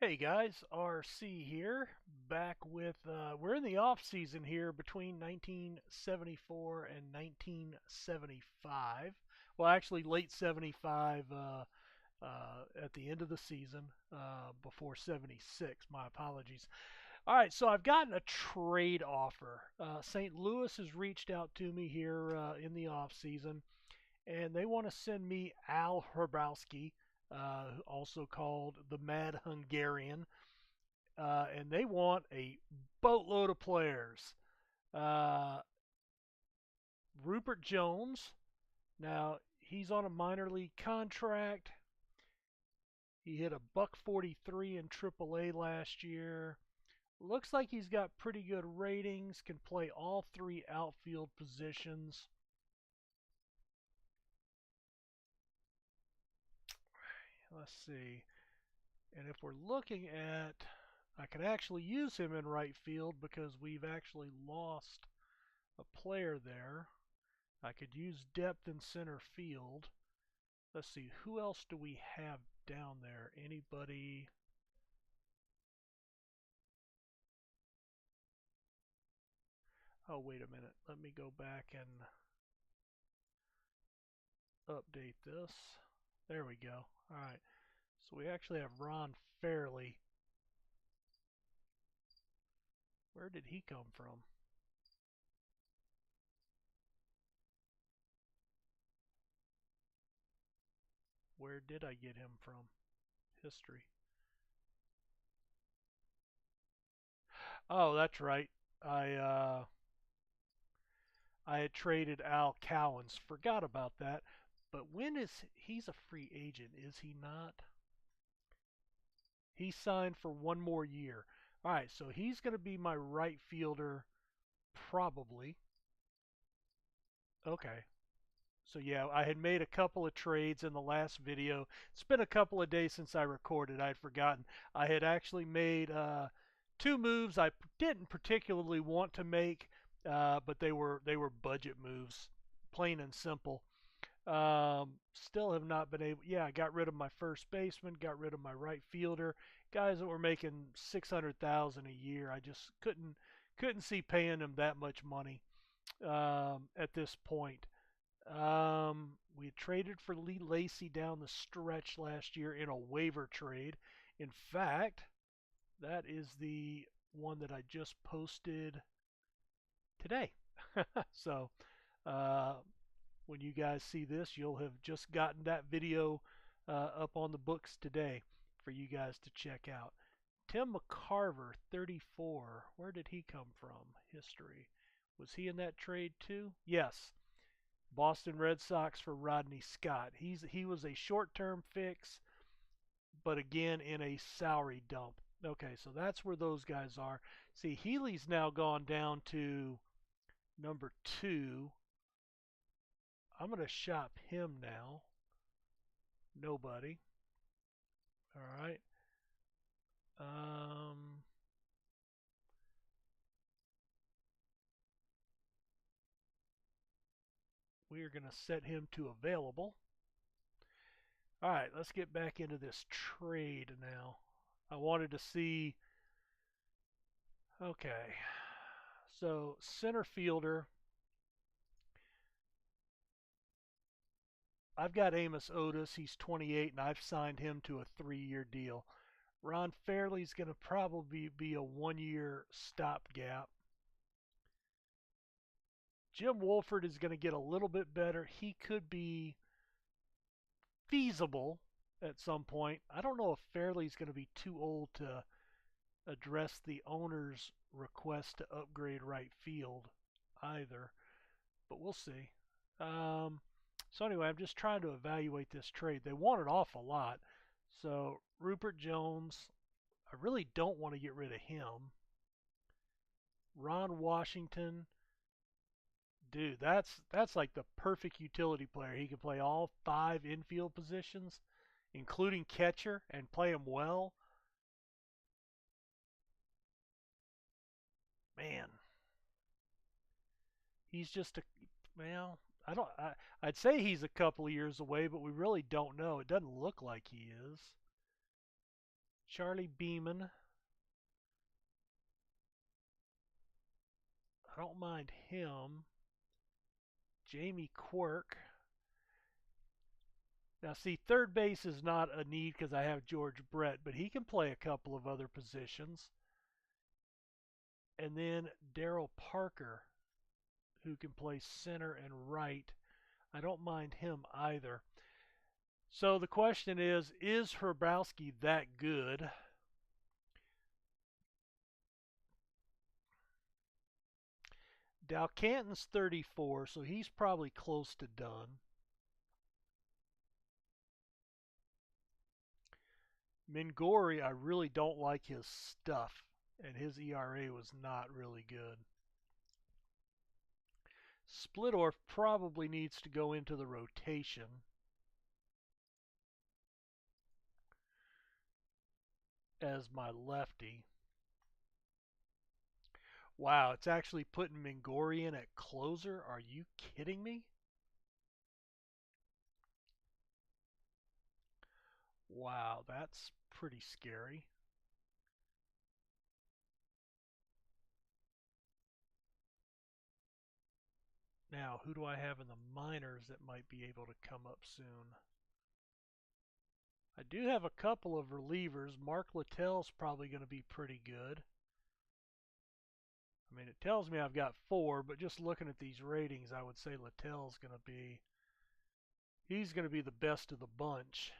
Hey guys, RC here, back with, we're in the off season here between 1974 and 1975. Well, actually, late 75 at the end of the season, before 76. My apologies. All right, so I've gotten a trade offer. St. Louis has reached out to me here in the off season, and they want to send me Al Hrabowski, also called the Mad Hungarian, and they want a boatload of players. Uh, Rupert Jones, now he's on a minor league contract. He hit a buck 43 in AAA last year. Looks like he's got pretty good ratings. Can play all three outfield positions. Let's see. And if we're looking at, I could actually use him in right field because we've actually lost a player there. I could use depth in center field. Let's see, who else do we have down there? Anybody? Oh, wait a minute. Let me go back and update this. There we go. All right. So we actually have Ron Fairley. Where did he come from? Where did I get him from? History. Oh, that's right. I uh, I had traded Al Cowens. Forgot about that. But when is he's a free agent? Is he not? He signed for one more year. All right, so he's going to be my right fielder, probably. Okay. So yeah, I had made a couple of trades in the last video. It's been a couple of days since I recorded. I had forgotten. I had actually made two moves I didn't particularly want to make, but they were budget moves, plain and simple. Still have not been able. Yeah, I got rid of my first baseman, got rid of my right fielder, guys that were making 600,000 a year. I just couldn't see paying them that much money at this point. We traded for Lee Lacy down the stretch last year in a waiver trade. In fact, that is the one that I just posted today. So, uh, when you guys see this, you'll have just gotten that video up on the books today for you guys to check out. Tim McCarver, 34. Where did he come from? History. Was he in that trade too? Yes. Boston Red Sox for Rodney Scott. He was a short-term fix, but again in a salary dump. Okay, so that's where those guys are. See, Healy's now gone down to number 2. I'm going to shop him now. Nobody. All right. Um, we are going to set him to available. All right, let's get back into this trade now. I wanted to see. Okay. So, center fielder. I've got Amos Otis. He's 28, and I've signed him to a 3-year deal. Ron Fairley's going to probably be a 1-year stopgap. Jim Wolford is going to get a little bit better. He could be feasible at some point. I don't know if Fairley's going to be too old to address the owner's request to upgrade right field either, but we'll see. So anyway, I'm just trying to evaluate this trade. They want an awful lot. So Rupert Jones, I really don't want to get rid of him. Ron Washington, dude, that's like the perfect utility player. He can play all 5 infield positions, including catcher, and play them well. Man, he's just a well. I don't. I'd say he's a couple of years away, but we really don't know. It doesn't look like he is. Charlie Beeman. I don't mind him. Jamie Quirk. Now, see, third base is not a need because I have George Brett, but he can play a couple of other positions. And then Darryl Parker, who can play center and right. I don't mind him either. So the question is Hrabowski that good? Dalcanton's 34, so he's probably close to done. Mingori, I really don't like his stuff, and his ERA was not really good. Splittorf probably needs to go into the rotation. As my lefty. Wow, it's actually putting Mingori in at closer? Are you kidding me? Wow, that's pretty scary. Now, who do I have in the minors that might be able to come up soon? I do have a couple of relievers. Mark Littell's probably going to be pretty good. I mean, it tells me I've got 4, but just looking at these ratings, I would say Littell's going to be, he's going to be the best of the bunch.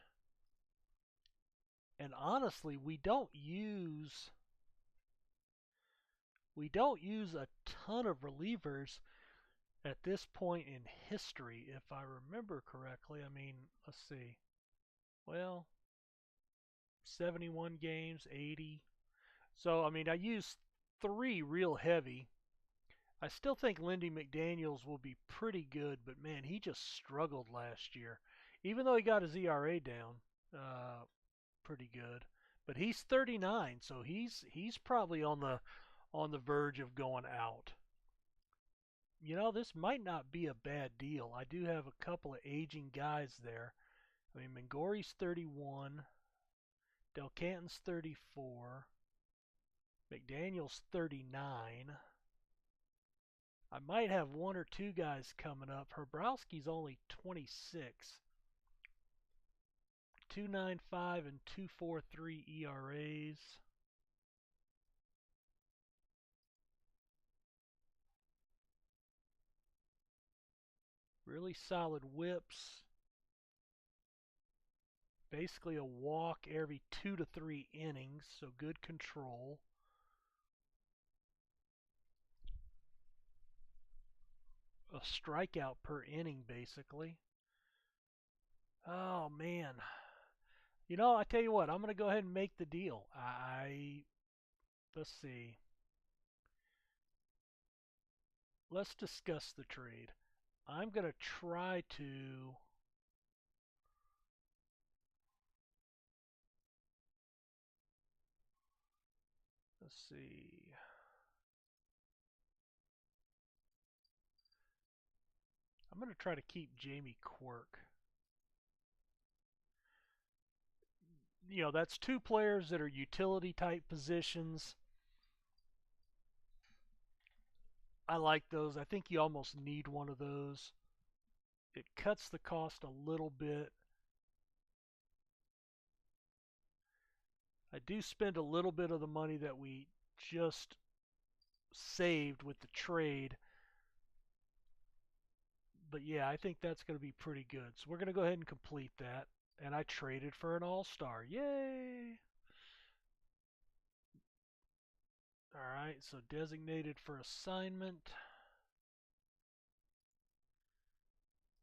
And honestly, we don't use a ton of relievers at this point in history, if I remember correctly. I mean, let's see. Well, 71 games, 80. So, I mean, I used 3 real heavy. I still think Lindy McDaniels will be pretty good, but man, he just struggled last year. Even though he got his ERA down pretty good. But he's 39, so he's probably on the verge of going out. You know, this might not be a bad deal. I do have a couple of aging guys there. I mean, Mingori's 31, Delcanton's 34, McDaniel's 39. I might have 1 or 2 guys coming up. Hrabowski's only 26. 2.95 and 2.43 ERAs. Really solid whips. Basically a walk every 2 to 3 innings, so good control. A strikeout per inning, basically. Oh, man. You know, I tell you what, I'm going to go ahead and make the deal. Let's see. Let's discuss the trade. I'm going to try to let's see. I'm going to try to keep Jamie Quirk. You know, that's 2 players that are utility type positions. I like those. I think you almost need one of those. It cuts the cost a little bit. I do spend a little bit of the money that we just saved with the trade. But yeah, I think that's going to be pretty good. So we're going to go ahead and complete that. And I traded for an all-star. Yay! Alright, so designated for assignment.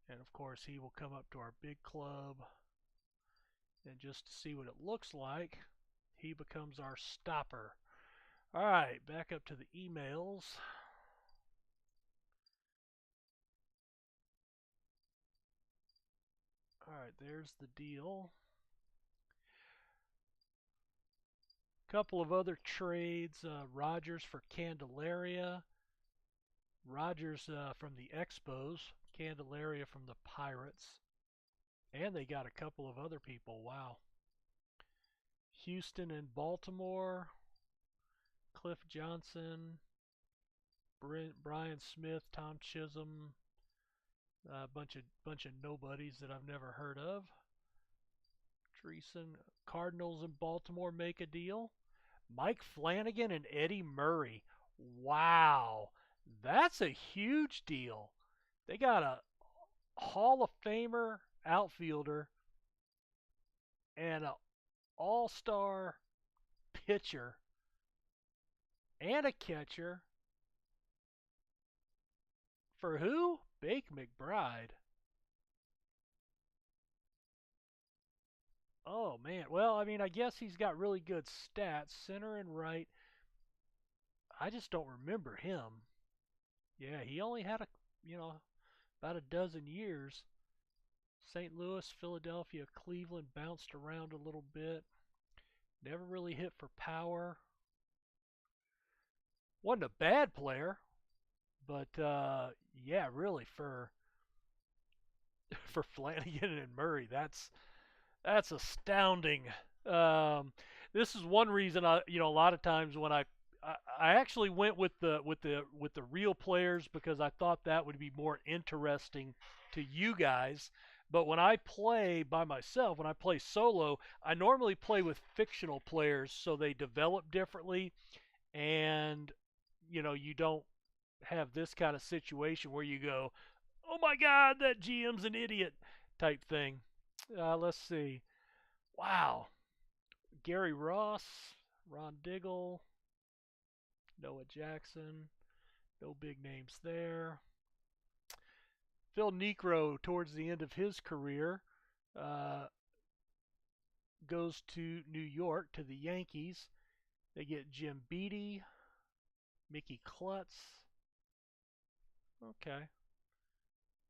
And of course, he will come up to our big club. And just to see what it looks like, he becomes our stopper. Alright, back up to the emails. Alright, there's the deal. Couple of other trades. Rogers for Candelaria. Rogers from the Expos. Candelaria from the Pirates. And they got a couple of other people. Wow. Houston and Baltimore. Cliff Johnson, Brian Smith, Tom Chisholm, a bunch of nobodies that I've never heard of. Treason, Cardinals in Baltimore make a deal. Mike Flanagan and Eddie Murray. Wow, that's a huge deal. They got a Hall of Famer outfielder and an all-star pitcher and a catcher for who? Bake McBride. Oh man. Well, I mean, I guess he's got really good stats, center and right. I just don't remember him. Yeah, he only had about a dozen years. St. Louis, Philadelphia, Cleveland bounced around a little bit. Never really hit for power. Wasn't a bad player, but yeah, really for Flanagan and Murray, that's astounding. Um, this is one reason a lot of times when I actually went with the real players because I thought that would be more interesting to you guys. But when I play by myself, when I play solo, I normally play with fictional players so they develop differently and you don't have this kind of situation where you go, "Oh my God, that GM's an idiot," type thing. Let's see. Wow, Gary Ross, Ron Diggle, Noah Jackson. No big names there. Phil Niekro, towards the end of his career, uh, goes to New York to the Yankees. They get Jim Beattie, Mickey Klutz. Okay.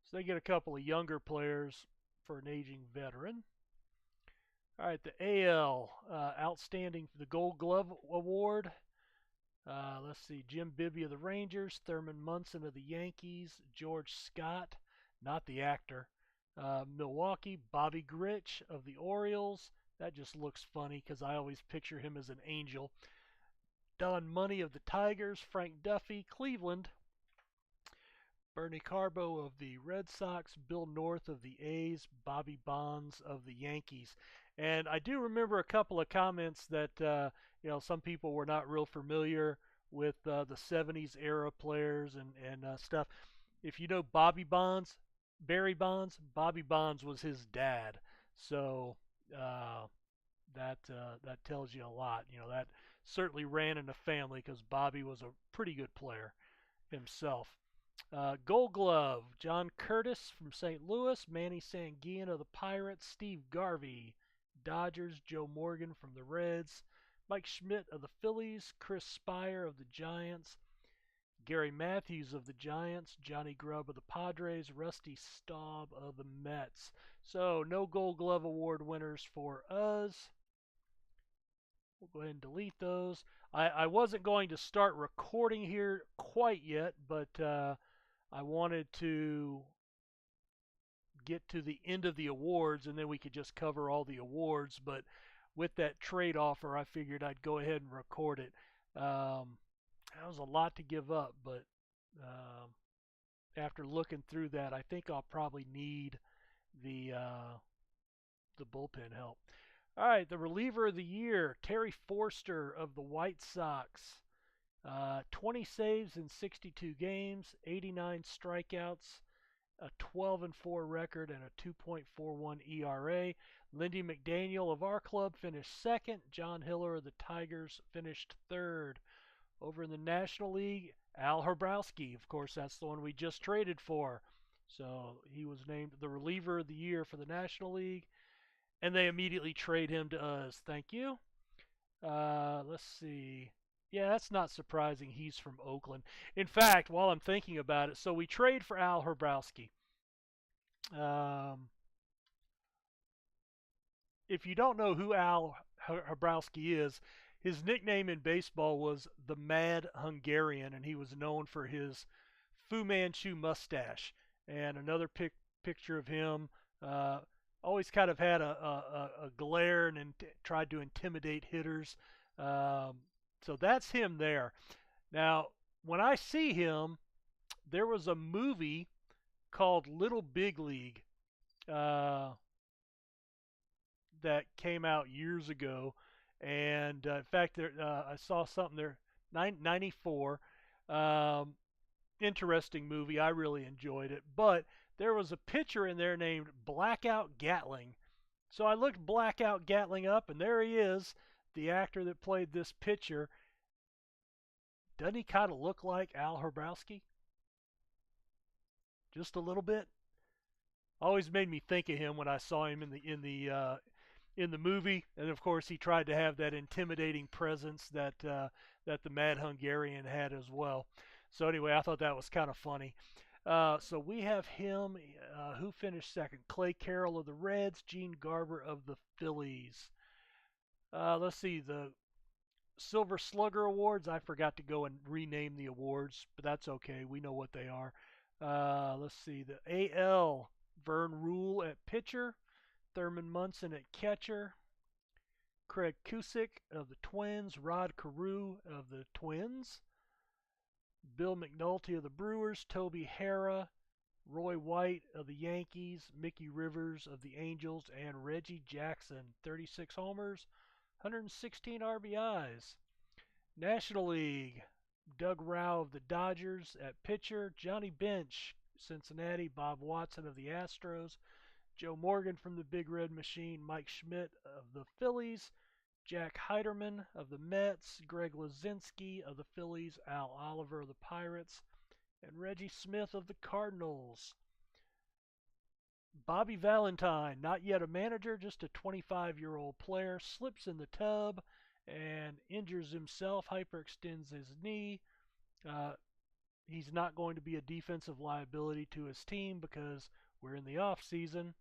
So they get a couple of younger players for an aging veteran. All right, the AL Outstanding the Gold Glove Award. Let's see, Jim Bibby of the Rangers, Thurman Munson of the Yankees, George Scott, not the actor, Milwaukee, Bobby Grich of the Orioles. That just looks funny because I always picture him as an angel. Don Money of the Tigers, Frank Duffy, Cleveland, Bernie Carbo of the Red Sox, Bill North of the A's, Bobby Bonds of the Yankees. And I do remember a couple of comments that some people were not real familiar with the 70s era players and stuff. If you know Barry Bonds, Bobby Bonds was his dad. So that tells you a lot. That certainly ran in the family because Bobby was a pretty good player himself. Gold Glove, John Curtis from St. Louis, Manny Sanguian of the Pirates, Steve Garvey, Dodgers, Joe Morgan from the Reds, Mike Schmidt of the Phillies, Chris Spire of the Giants, Gary Matthews of the Giants, Johnny Grubb of the Padres, Rusty Staub of the Mets. So no Gold Glove Award winners for us. We'll go ahead and delete those. I wasn't going to start recording here quite yet, but I wanted to get to the end of the awards and then we could just cover all the awards. But with that trade offer, I figured I'd go ahead and record it. That was a lot to give up, but after looking through that, I think I'll probably need the bullpen help. All right, the reliever of the year, Terry Forster of the White Sox. 20 saves in 62 games, 89 strikeouts, a 12-4 record, and a 2.41 ERA. Lindy McDaniel of our club finished second. John Hiller of the Tigers finished third. Over in the National League, Al Hrabowski, of course, that's the one we just traded for. So he was named the reliever of the year for the National League. And they immediately trade him to us. Thank you. Let's see. Yeah, that's not surprising. He's from Oakland. In fact, while I'm thinking about it, so we trade for Al Hrabowski. If you don't know who Al Hrabowski is, his nickname in baseball was the Mad Hungarian, and he was known for his Fu Manchu mustache. And another picture of him always kind of had a glare and tried to intimidate hitters. Um, so that's him there. Now, when I see him, there was a movie called Little Big League uh, that came out years ago, and in fact, I saw something there, 94. Um, Interesting movie. I really enjoyed it, but there was a pitcher in there named Blackout Gatling. So I looked Blackout Gatling up, and there he is, the actor that played this pitcher. Doesn't he kind of look like Al Hrabowski? Just a little bit. Always made me think of him when I saw him in the movie, and of course he tried to have that intimidating presence that the Mad Hungarian had as well. So anyway, I thought that was kind of funny. So we have him. Who finished second? Clay Carroll of the Reds, Gene Garber of the Phillies. Let's see, the Silver Slugger Awards. I forgot to go and rename the awards, but that's okay. We know what they are. Let's see, the AL. Vern Rule at pitcher, Thurman Munson at catcher, Craig Cusick of the Twins, Rod Carew of the Twins, Bill McNulty of the Brewers, Toby Harrah, Roy White of the Yankees, Mickey Rivers of the Angels, and Reggie Jackson, 36 homers, 116 RBIs. National League, Doug Rauch of the Dodgers at pitcher, Johnny Bench, Cincinnati, Bob Watson of the Astros, Joe Morgan from the Big Red Machine, Mike Schmidt of the Phillies, Jack Heiderman of the Mets, Greg Lazinski of the Phillies, Al Oliver of the Pirates, and Reggie Smith of the Cardinals. Bobby Valentine, not yet a manager, just a 25-year-old player, slips in the tub and injures himself, hyperextends his knee. He's not going to be a defensive liability to his team because we're in the off season.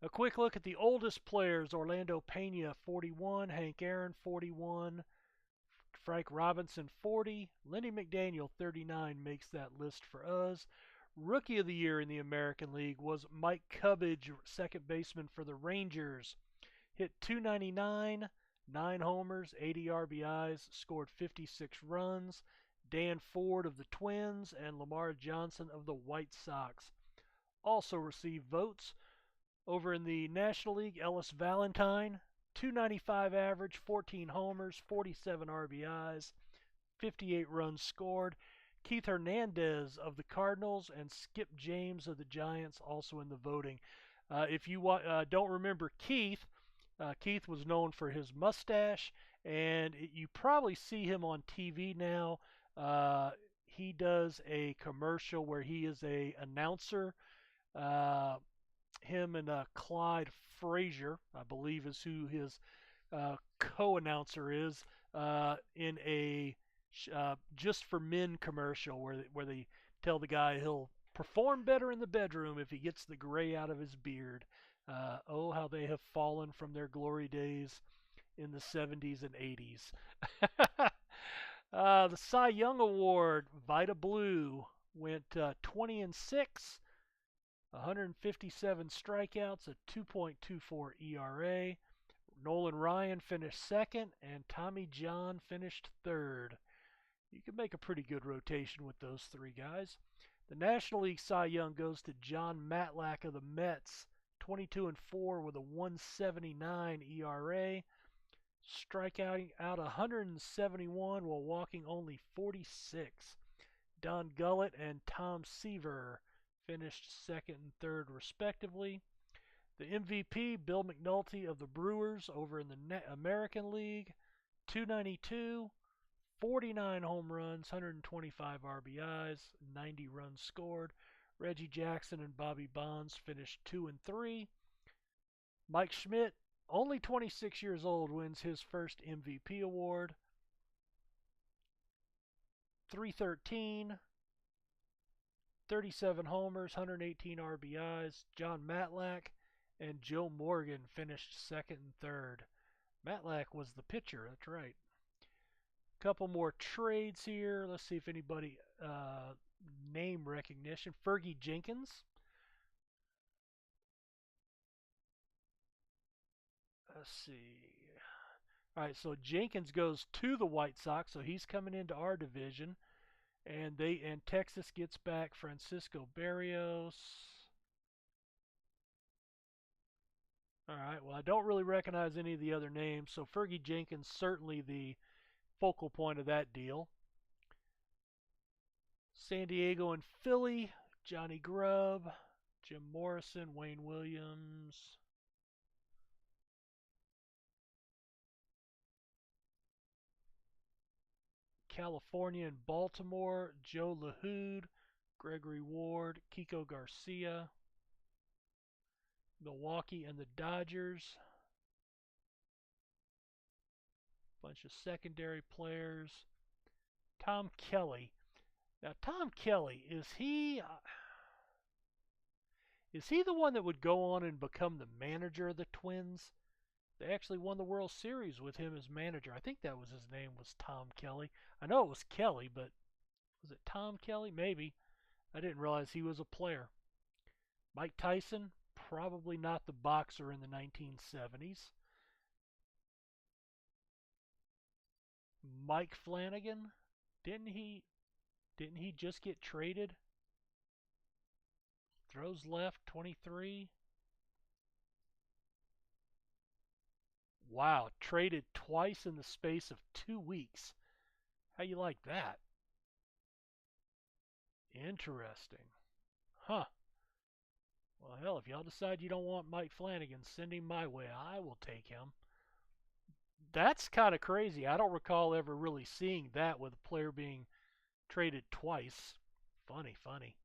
A quick look at the oldest players: Orlando Pena, 41, Hank Aaron, 41, Frank Robinson, 40, Lenny McDaniel, 39, makes that list for us. Rookie of the Year in the American League was Mike Cubbage, second baseman for the Rangers. Hit .299, 9 homers, 80 RBIs, scored 56 runs. Dan Ford of the Twins and Lamar Johnson of the White Sox also received votes. Over in the National League, Ellis Valentine, .295 average, 14 homers, 47 RBIs, 58 runs scored. Keith Hernandez of the Cardinals and Skip James of the Giants also in the voting. If you don't remember Keith, Keith was known for his mustache, and you probably see him on TV now. He does a commercial where he is a announcer. Him and Clyde Frazier, I believe, is who his co-announcer is, in a Just for Men commercial where they tell the guy he'll perform better in the bedroom if he gets the gray out of his beard. Oh, how they have fallen from their glory days in the 70s and 80s. The Cy Young Award, Vita Blue, went 20-6, 157 strikeouts, a 2.24 ERA. Nolan Ryan finished second, and Tommy John finished third. You can make a pretty good rotation with those three guys. The National League Cy Young goes to John Matlack of the Mets, 22-4 with a 1.79 ERA, striking out 171 while walking only 46. Don Gullett and Tom Seaver finished second and third respectively. The MVP, Bill McNulty of the Brewers over in the American League, .292, 49 home runs, 125 RBIs, 90 runs scored. Reggie Jackson and Bobby Bonds finished 2 and 3. Mike Schmidt, only 26 years old, wins his first MVP award. .313, 37 homers, 118 RBIs. John Matlack and Joe Morgan finished second and third. Matlack was the pitcher, that's right. Couple more trades here. Let's see if anybody name recognition. Fergie Jenkins Let's see. All right, so Jenkins goes to the White Sox, so he's coming into our division, and Texas gets back Francisco Barrios. All right, well, I don't really recognize any of the other names, so Fergie Jenkins certainly the focal point of that deal. San Diego and Philly, Johnny Grubb, Jim Morrison, Wayne Williams. California and Baltimore, Joe LaHood, Gregory Ward, Kiko Garcia. Milwaukee and the Dodgers. Bunch of secondary players. Tom Kelly. Now, Tom Kelly, is he the one that would go on and become the manager of the Twins? They actually won the World Series with him as manager. I think that was his name was Tom Kelly. I know it was Kelly, but was it Tom Kelly? Maybe. I didn't realize he was a player. Mike Tyson, probably not the boxer in the 1970s. Mike Flanagan, didn't he just get traded? Throws left, 23. Wow, traded twice in the space of 2 weeks. How you like that? Interesting. Huh. Well, hell, if y'all decide you don't want Mike Flanagan, send him my way. I will take him. That's kind of crazy. I don't recall ever really seeing that with a player being traded twice. Funny, funny.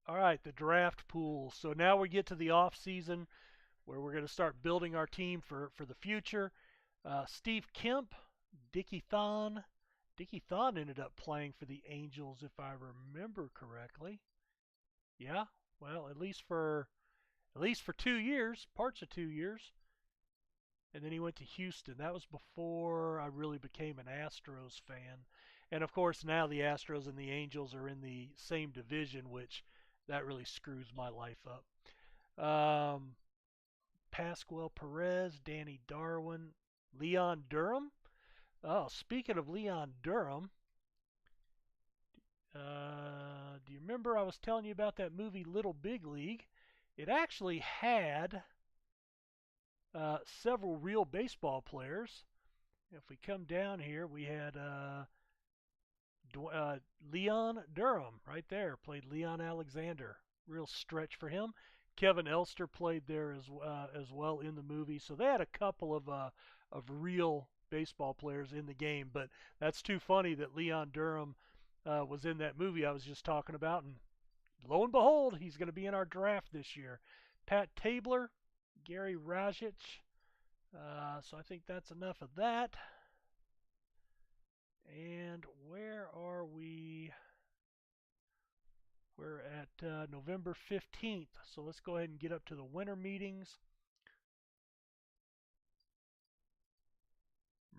All right, the draft pool. So now we get to the off season where we're going to start building our team for the future. Steve Kemp, Dickie Thon. Dickie Thon ended up playing for the Angels, if I remember correctly. Yeah, well, at least for 2 years, parts of 2 years, and then he went to Houston. That was before I really became an Astros fan. And of course, now the Astros and the Angels are in the same division, which that really screws my life up. Pascual Perez, Danny Darwin, Leon Durham. Oh, speaking of Leon Durham, do you remember I was telling you about that movie Little Big League? It actually had several real baseball players. If we come down here, we had Leon Durham right there, played Leon Alexander. Real stretch for him. Kevin Elster played there as well in the movie. So they had a couple of real baseball players in the game. But that's too funny that Leon Durham was in that movie I was just talking about. And lo and behold, he's going to be in our draft this year. Pat Tabler, Gary Rajic. So I think that's enough of that. And where are we? We're at November 15th. So let's go ahead and get up to the winter meetings.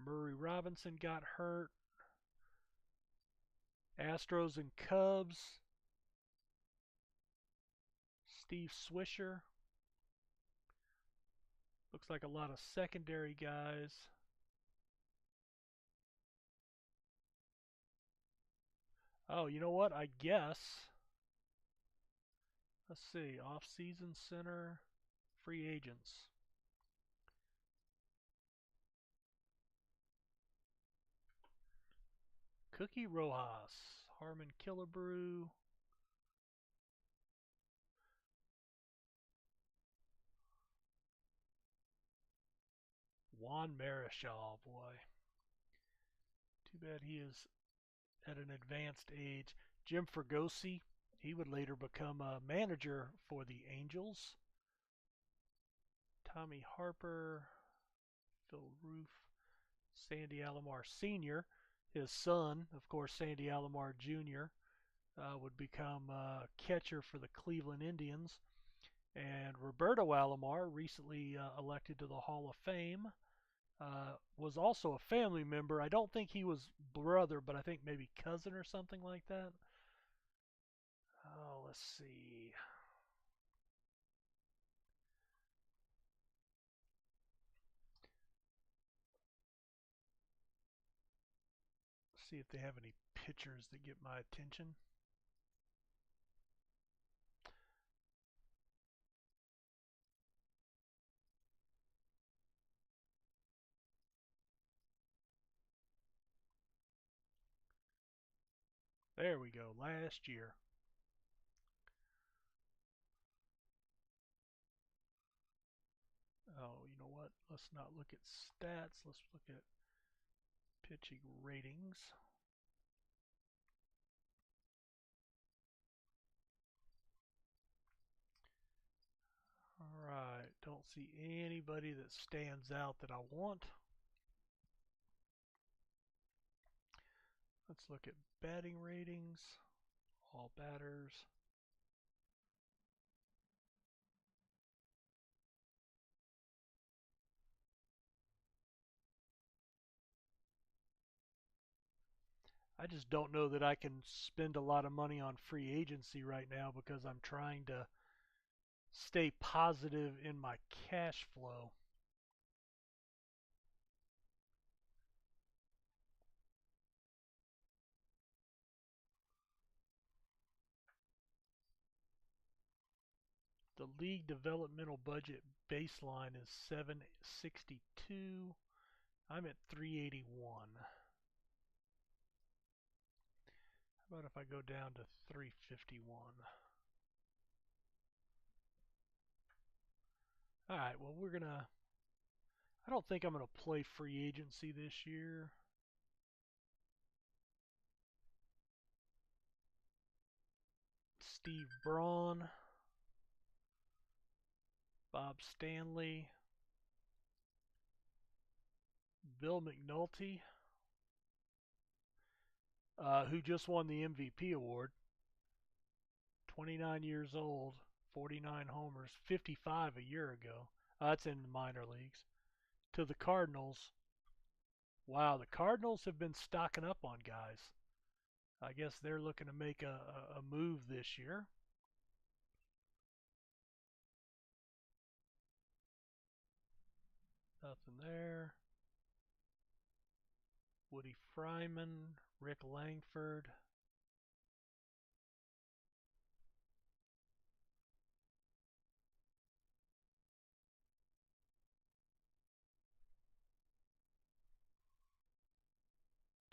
Murray Robinson got hurt. Astros and Cubs. Steve Swisher. Looks like a lot of secondary guys. Oh, you know what? I guess. Let's see. Off-season center. Free agents. Cookie Rojas. Harmon Killebrew. Juan Marichal, boy. Too bad he is at an advanced age. Jim Fregosi, he would later become a manager for the Angels. Tommy Harper, Phil Roof, Sandy Alomar Sr., his son, of course, Sandy Alomar Jr., would become catcher for the Cleveland Indians. And Roberto Alomar, recently elected to the Hall of Fame, was also a family member. I don't think he was brother, but I think maybe cousin or something like that. Oh, let's see. See if they have any pitchers that get my attention. There we go, last year. Oh, you know what? Let's not look at stats. Let's look at pitching ratings. All right, don't see anybody that stands out that I want. Let's look at batting ratings, all batters. I just don't know that I can spend a lot of money on free agency right now because I'm trying to stay positive in my cash flow. The league developmental budget baseline is 762. I'm at 381. How about if I go down to 351? All right, well, I don't think I'm going to play free agency this year. Steve Braun, Bob Stanley, Bill McNulty, who just won the MVP award, 29 years old, 49 homers, 55 a year ago. That's in the minor leagues. To the Cardinals. Wow, the Cardinals have been stocking up on guys. I guess they're looking to make a move this year. Nothing there. Woody Fryman, Rick Langford.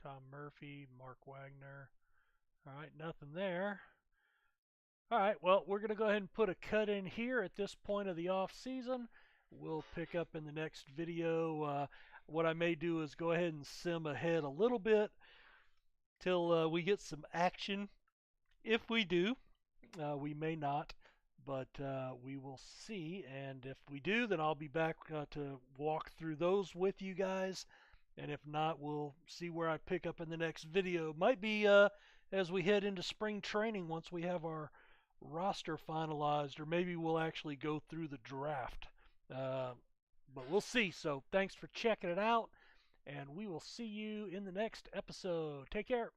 Tom Murphy, Mark Wagner. All right, nothing there. All right, well, we're going to go ahead and put a cut in here at this point of the off season. We'll pick up in the next video. What I may do is go ahead and sim ahead a little bit till we get some action. If we do, we may not, but we will see. And if we do, then I'll be back to walk through those with you guys. And if not, we'll see where I pick up in the next video. Might be as we head into spring training once we have our roster finalized, or maybe we'll actually go through the draft. But we'll see. So thanks for checking it out, and we will see you in the next episode. Take care.